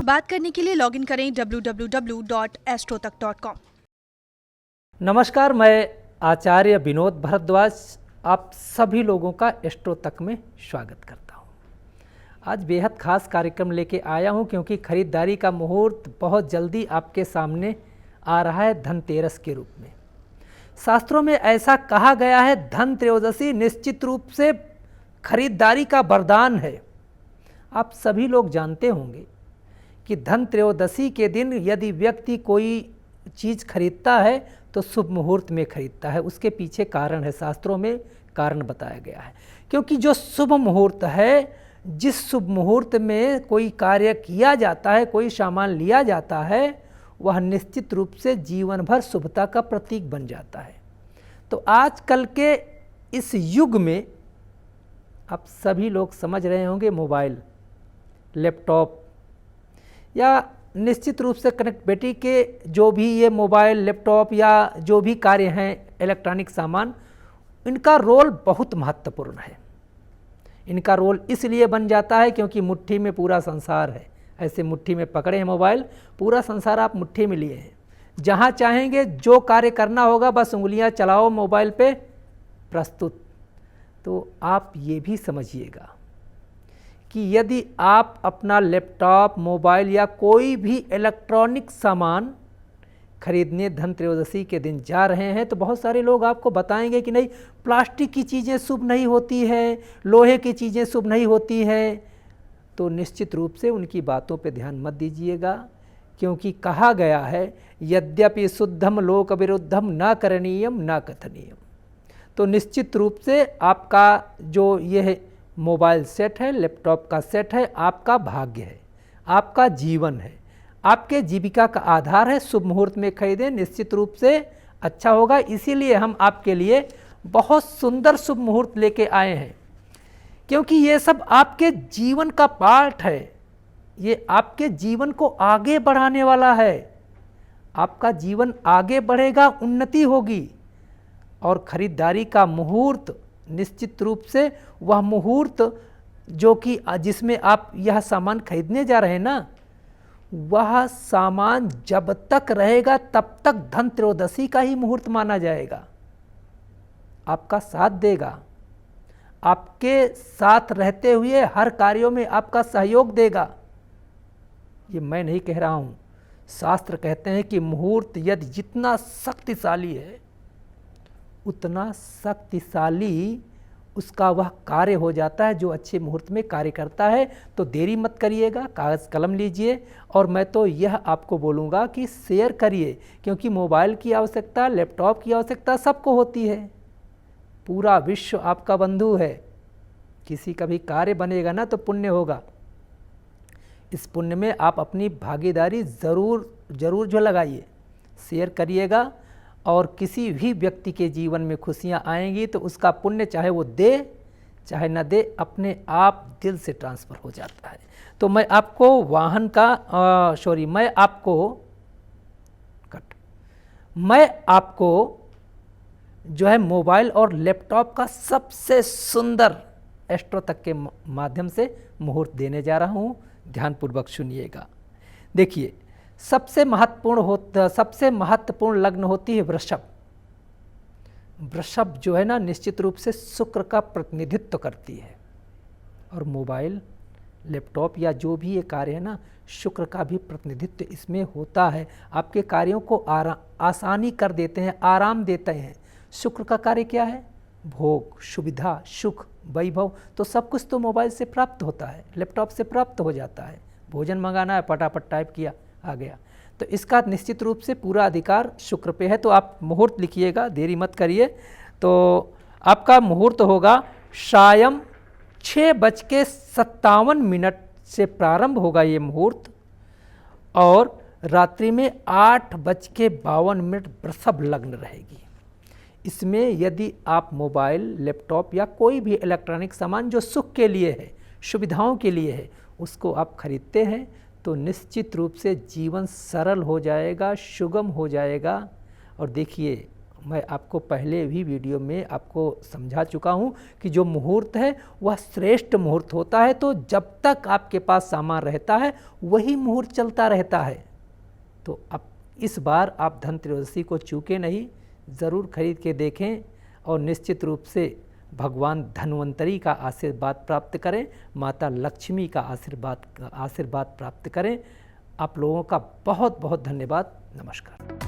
बात करने के लिए लॉगिन करें www.astrotak.com। नमस्कार, मैं आचार्य विनोद भारद्वाज आप सभी लोगों का एस्ट्रो तक में स्वागत करता हूं। आज बेहद खास कार्यक्रम लेके आया हूं क्योंकि खरीदारी का मुहूर्त बहुत जल्दी आपके सामने आ रहा है धनतेरस के रूप में। शास्त्रों में ऐसा कहा गया है, धन त्रयोदशी निश्चित रूप से खरीदारी का वरदान है। आप सभी लोग जानते होंगे कि धन त्रयोदशी के दिन यदि व्यक्ति कोई चीज़ खरीदता है तो शुभ मुहूर्त में खरीदता है। उसके पीछे कारण है, शास्त्रों में कारण बताया गया है। क्योंकि जो शुभ मुहूर्त है, जिस शुभ मुहूर्त में कोई कार्य किया जाता है, कोई सामान लिया जाता है, वह निश्चित रूप से जीवन भर शुभता का प्रतीक बन जाता है। तो आजकल के इस युग में आप सभी लोग समझ रहे होंगे, मोबाइल, लैपटॉप या निश्चित रूप से कनेक्टिविटी के जो भी ये मोबाइल, लैपटॉप या जो भी कार्य हैं इलेक्ट्रॉनिक सामान, इनका रोल बहुत महत्वपूर्ण है। इनका रोल इसलिए बन जाता है क्योंकि मुट्ठी में पूरा संसार है। ऐसे मुट्ठी में पकड़े हैं मोबाइल, पूरा संसार आप मुट्ठी में लिए हैं। जहाँ चाहेंगे जो कार्य करना होगा बस उंगलियाँ चलाओ मोबाइल पे, प्रस्तुत। तो आप ये भी समझिएगा कि यदि आप अपना लैपटॉप, मोबाइल या कोई भी इलेक्ट्रॉनिक सामान खरीदने धन त्रयोदशी के दिन जा रहे हैं तो बहुत सारे लोग आपको बताएंगे कि नहीं, प्लास्टिक की चीज़ें शुभ नहीं होती हैं, लोहे की चीज़ें शुभ नहीं होती हैं। तो निश्चित रूप से उनकी बातों पे ध्यान मत दीजिएगा, क्योंकि कहा गया है यद्यपि शुद्धम लोक विरुद्धम न करणीयम न कथनीयम। तो निश्चित रूप से आपका जो यह मोबाइल सेट है, लैपटॉप का सेट है, आपका भाग्य है, आपका जीवन है, आपके जीविका का आधार है। शुभ मुहूर्त में खरीदें, निश्चित रूप से अच्छा होगा। इसीलिए हम आपके लिए बहुत सुंदर शुभ मुहूर्त लेके आए हैं, क्योंकि ये सब आपके जीवन का पार्ट है। ये आपके जीवन को आगे बढ़ाने वाला है। आपका जीवन आगे बढ़ेगा, उन्नति होगी। और खरीदारी का मुहूर्त निश्चित रूप से वह मुहूर्त जो कि जिसमें आप यह सामान खरीदने जा रहे हैं ना, वह सामान जब तक रहेगा तब तक धन त्रयोदशी का ही मुहूर्त माना जाएगा। आपका साथ देगा, आपके साथ रहते हुए हर कार्यों में आपका सहयोग देगा। ये मैं नहीं कह रहा हूँ, शास्त्र कहते हैं कि मुहूर्त यदि जितना शक्तिशाली है उतना शक्तिशाली उसका वह कार्य हो जाता है जो अच्छे मुहूर्त में कार्य करता है। तो देरी मत करिएगा, कागज़ कलम लीजिए। और मैं तो यह आपको बोलूँगा कि शेयर करिए, क्योंकि मोबाइल की आवश्यकता, लैपटॉप की आवश्यकता सबको होती है। पूरा विश्व आपका बंधु है। किसी का भी कार्य बनेगा ना तो पुण्य होगा। इस पुण्य में आप अपनी भागीदारी ज़रूर जो लगाइए, शेयर करिएगा। और किसी भी व्यक्ति के जीवन में खुशियाँ आएंगी तो उसका पुण्य चाहे वो दे चाहे न दे, अपने आप दिल से ट्रांसफ़र हो जाता है। तो मैं आपको मैं आपको जो है मोबाइल और लैपटॉप का सबसे सुंदर एस्ट्रो तक के माध्यम से मुहूर्त देने जा रहा हूँ। ध्यानपूर्वक सुनिएगा। देखिए, सबसे महत्वपूर्ण लग्न होती है वृषभ। वृषभ जो है ना, निश्चित रूप से शुक्र का प्रतिनिधित्व करती है। और मोबाइल, लैपटॉप या जो भी ये कार्य है ना, शुक्र का भी प्रतिनिधित्व इसमें होता है। आपके कार्यों को आसानी कर देते हैं, आराम देते हैं। शुक्र का कार्य क्या है? भोग, सुविधा, सुख, वैभव। तो सब कुछ तो मोबाइल से प्राप्त होता है, लैपटॉप से प्राप्त हो जाता है। भोजन मंगाना है, फटाफट टाइप किया, आ गया। तो इसका निश्चित रूप से पूरा अधिकार शुक्र पे है। तो आप मुहूर्त लिखिएगा, देरी मत करिए। तो आपका मुहूर्त होगा सायं 6:57 से प्रारंभ होगा ये मुहूर्त, और रात्रि में 8:52 वृषभ लग्न रहेगी। इसमें यदि आप मोबाइल, लैपटॉप या कोई भी इलेक्ट्रॉनिक सामान जो सुख के लिए है, सुविधाओं के लिए है, उसको आप खरीदते हैं तो निश्चित रूप से जीवन सरल हो जाएगा, सुगम हो जाएगा। और देखिए, मैं आपको पहले भी वीडियो में आपको समझा चुका हूँ कि जो मुहूर्त है वह श्रेष्ठ मुहूर्त होता है। तो जब तक आपके पास सामान रहता है वही मुहूर्त चलता रहता है। तो अब इस बार आप धनत्रयोदशी को चूकें नहीं, ज़रूर खरीद के देखें और निश्चित रूप से भगवान धन्वंतरी का आशीर्वाद प्राप्त करें, माता लक्ष्मी का आशीर्वाद प्राप्त करें। आप लोगों का बहुत बहुत धन्यवाद। नमस्कार।